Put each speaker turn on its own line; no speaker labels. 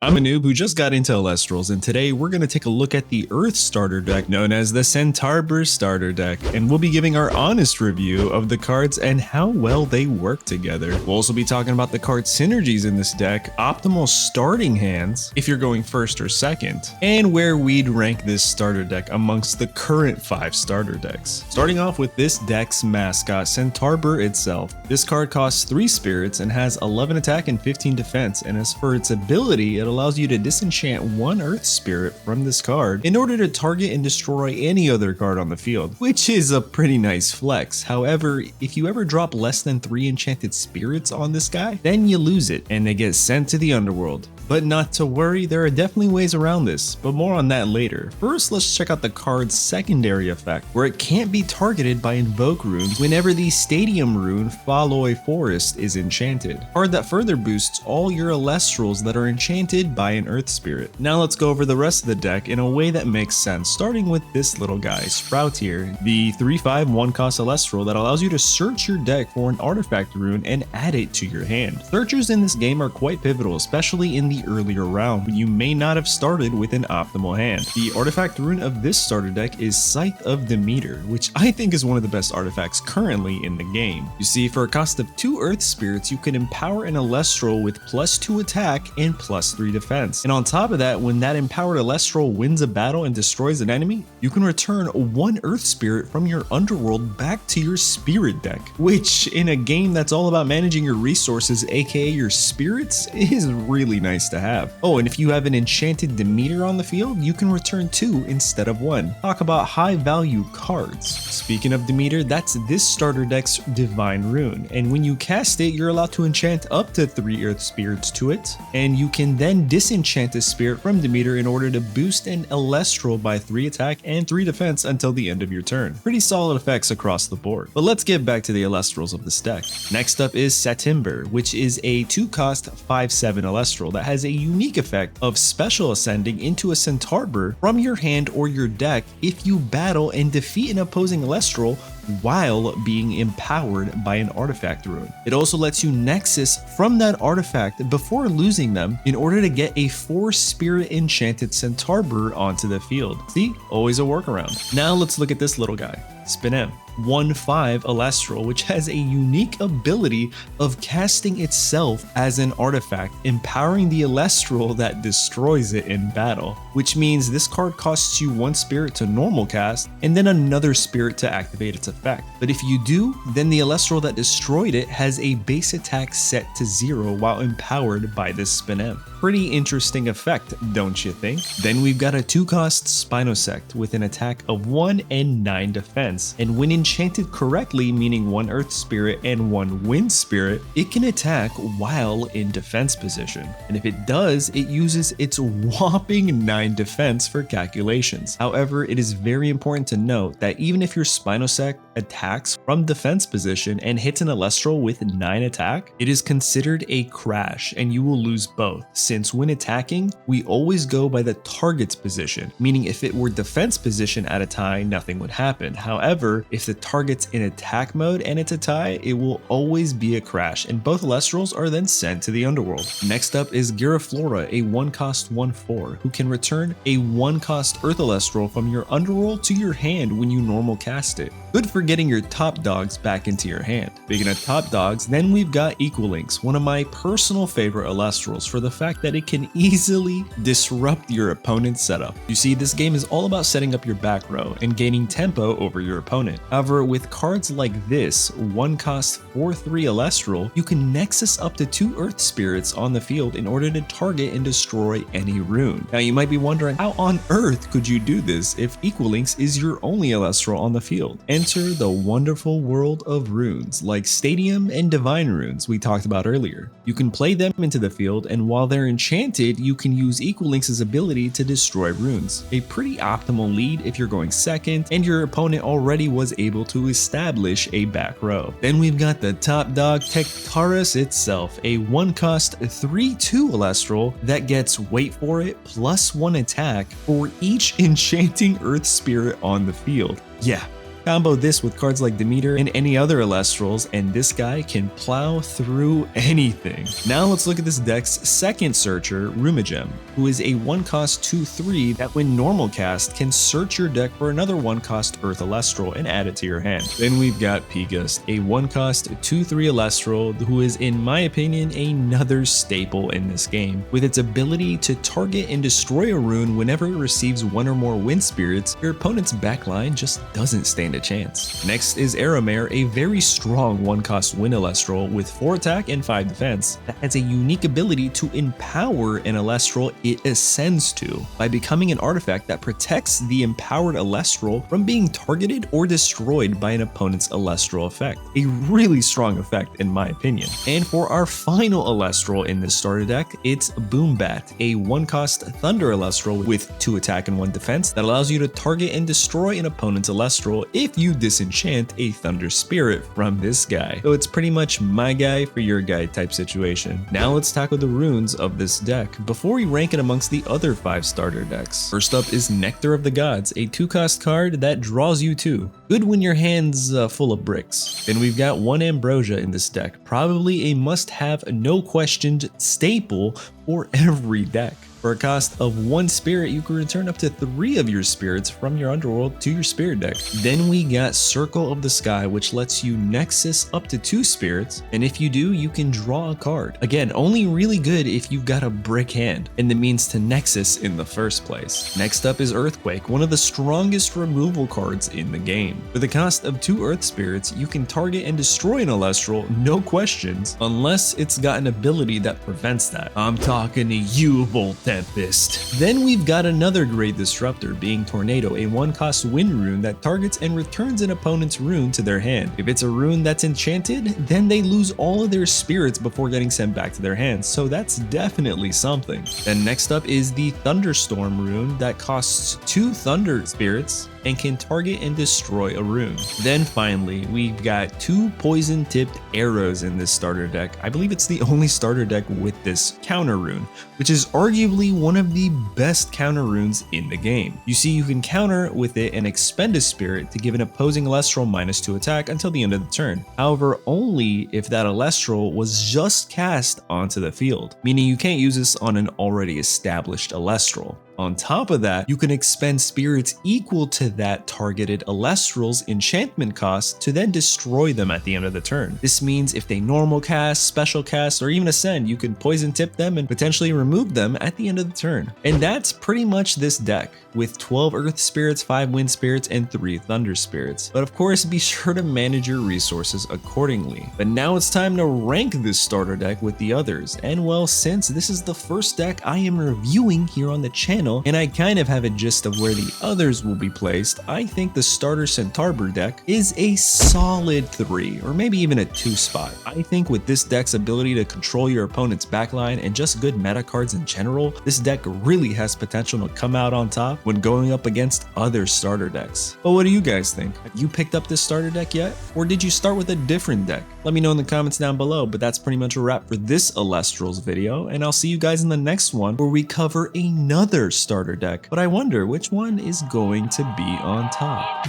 I'm a noob who just got into Elestrals, and today we're going to take a look at the Earth starter deck known as the Centaurbor starter deck, and we'll be giving our honest review of the cards and how well they work together. We'll also be talking about the card synergies in this deck, optimal starting hands if you're going first or second, and where we'd rank this starter deck amongst the current 5 starter decks. Starting off with this deck's mascot, Centaurbor itself. This card costs 3 spirits and has 11 attack and 15 defense, and as for its ability, it allows you to disenchant 1 Earth Spirit from this card in order to target and destroy any other card on the field, which is a pretty nice flex. However, if you ever drop less than 3 enchanted spirits on this guy, then you lose it and they get sent to the underworld. But not to worry, there are definitely ways around this, but more on that later. First, let's check out the card's secondary effect, where it can't be targeted by Invoke Rune whenever the Stadium Rune Falloy Forest is enchanted. Card that further boosts all your Elestrals that are enchanted by an Earth Spirit. Now let's go over the rest of the deck in a way that makes sense, starting with this little guy, Sprout here, the 3/5 1-cost Elestral that allows you to search your deck for an artifact rune and add it to your hand. Searchers in this game are quite pivotal, especially in the earlier round when you may not have started with an optimal hand. The artifact rune of this starter deck is Scythe of Demeter, which I think is one of the best artifacts currently in the game. You see, for a cost of 2 Earth Spirits, you can empower an Elestral with +2 attack and +3 defense. And on top of that, when that empowered Elestral wins a battle and destroys an enemy, you can return 1 Earth Spirit from your underworld back to your spirit deck, which in a game that's all about managing your resources, aka your spirits, is really nice to have. Oh, and if you have an enchanted Demeter on the field, you can return 2 instead of 1. Talk about high value cards. Speaking of Demeter, that's this starter deck's Divine Rune, and when you cast it, you're allowed to enchant up to 3 Earth Spirits to it, and you can then disenchant a spirit from Demeter in order to boost an Elestral by 3 attack and 3 defense until the end of your turn. Pretty solid effects across the board. But let's get back to the Elestrals of this deck. Next up is Centaurbor, which is a 2-cost 5/7 Elestral that has a unique effect of special ascending into a Centaurbor from your hand or your deck if you battle and defeat an opposing Elestral while being empowered by an artifact rune. It also lets you nexus from that artifact before losing them in order to get a 4 spirit enchanted Centaurbor onto the field. See, always a workaround. Now let's look at this little guy, Spinem. 1/5 Elestral, which has a unique ability of casting itself as an artifact, empowering the Elestral that destroys it in battle, which means this card costs you 1 spirit to normal cast and then another spirit to activate its effect. But if you do, then the Elestral that destroyed it has a base attack set to 0 while empowered by this Spinem. Pretty interesting effect, don't you think? Then we've got a 2-cost Spinosect with an attack of 1 and 9 defense, and when enchanted correctly, meaning 1 Earth Spirit and 1 Wind Spirit, it can attack while in defense position. And if it does, it uses its whopping 9 defense for calculations. However, it is very important to note that even if your Spinosect attacks from defense position and hits an Elestral with 9 attack, it is considered a crash and you will lose both, since when attacking, we always go by the target's position, meaning if it were defense position at a tie, nothing would happen. However, if the target's in attack mode and it's a tie, it will always be a crash, and both Elestrals are then sent to the underworld. Next up is Giraflora, a 1-cost 1/4, who can return a 1-cost Earth Elestral from your underworld to your hand when you normal cast it. Good for getting your top dogs back into your hand. Speaking of top dogs, then we've got Equalinx, one of my personal favorite Elestrals for the fact that it can easily disrupt your opponent's setup. You see, this game is all about setting up your back row and gaining tempo over your opponent. However, with cards like this 1-cost 4/3 Elestral, you can nexus up to 2 Earth Spirits on the field in order to target and destroy any rune. Now you might be wondering, how on earth could you do this if Equalinx is your only Elestral on the field? Enter the wonderful world of runes like Stadium and Divine Runes we talked about earlier. You can play them into the field, and while they're enchanted, you can use Equalinx's ability to destroy runes. A pretty optimal lead if you're going second and your opponent already was able to establish a back row. Then we've got the top dog, Tectaurus itself, a 1-cost 3/2 Elestral that gets, wait for it, +1 attack for each enchanting Earth Spirit on the field. Yeah, Combo this with cards like Demeter and any other Elestrals, and this guy can plow through anything. Now let's look at this deck's second searcher, Rumagem, who is a 1-cost 2/3 that when normal cast can search your deck for another 1-cost Earth Elestral and add it to your hand. Then we've got Pigust, a 1-cost 2/3 Elestral who is, in my opinion, another staple in this game. With its ability to target and destroy a rune whenever it receives 1 or more wind spirits, your opponent's backline just doesn't stand a chance. Next is Aramare, a very strong 1-cost wind Elestral with 4 attack and 5 defense that has a unique ability to empower an Elestral it ascends to by becoming an artifact that protects the empowered Elestral from being targeted or destroyed by an opponent's Elestral effect. A really strong effect in my opinion. And for our final Elestral in this starter deck, it's Boombat, a 1-cost Thunder Elestral with 2 attack and 1 defense that allows you to target and destroy an opponent's Elestral if you disenchant a Thunder Spirit from this guy. So it's pretty much my guy for your guy type situation. Now let's tackle the runes of this deck before we rank it amongst the other 5 starter decks. First up is Nectar of the Gods, a 2-cost card that draws you 2. Good when your hand's full of bricks. Then we've got 1 Ambrosia in this deck, probably a must-have, no-questioned staple for every deck. For a cost of 1 spirit, you can return up to 3 of your spirits from your underworld to your spirit deck. Then we got Circle of the Sky, which lets you Nexus up to 2 spirits, and if you do, you can draw a card. Again, only really good if you've got a brick hand and the means to Nexus in the first place. Next up is Earthquake, one of the strongest removal cards in the game. With a cost of 2 Earth spirits, you can target and destroy an Elestral, no questions, unless it's got an ability that prevents that. I'm talking to you, Volt Tempest. Then we've got another great disruptor, being Tornado, a 1-cost wind rune that targets and returns an opponent's rune to their hand. If it's a rune that's enchanted, then they lose all of their spirits before getting sent back to their hands, so that's definitely something. Then next up is the Thunderstorm rune that costs 2 Thunder spirits and can target and destroy a rune. Then finally, we've got 2 poison-tipped arrows in this starter deck. I believe it's the only starter deck with this counter rune, which is arguably one of the best counter runes in the game. You see, you can counter with it and expend a spirit to give an opposing Elestral -2 attack until the end of the turn. However, only if that Elestral was just cast onto the field, meaning you can't use this on an already established Elestral. On top of that, you can expend spirits equal to that targeted Elestral's enchantment cost to then destroy them at the end of the turn. This means if they normal cast, special cast, or even ascend, you can poison tip them and potentially remove them at the end of the turn. And that's pretty much this deck, with 12 Earth Spirits, 5 Wind Spirits, and 3 Thunder Spirits. But of course, be sure to manage your resources accordingly. But now it's time to rank this starter deck with the others. And well, since this is the first deck I am reviewing here on the channel, and I kind of have a gist of where the others will be placed, I think the starter Centaurbor deck is a solid 3, or maybe even a 2 spot. I think with this deck's ability to control your opponent's backline and just good meta cards in general, this deck really has potential to come out on top when going up against other starter decks. But what do you guys think? Have you picked up this starter deck yet? Or did you start with a different deck? Let me know in the comments down below, but that's pretty much a wrap for this Elestrals video, and I'll see you guys in the next one where we cover another starter deck. But I wonder which one is going to be on top.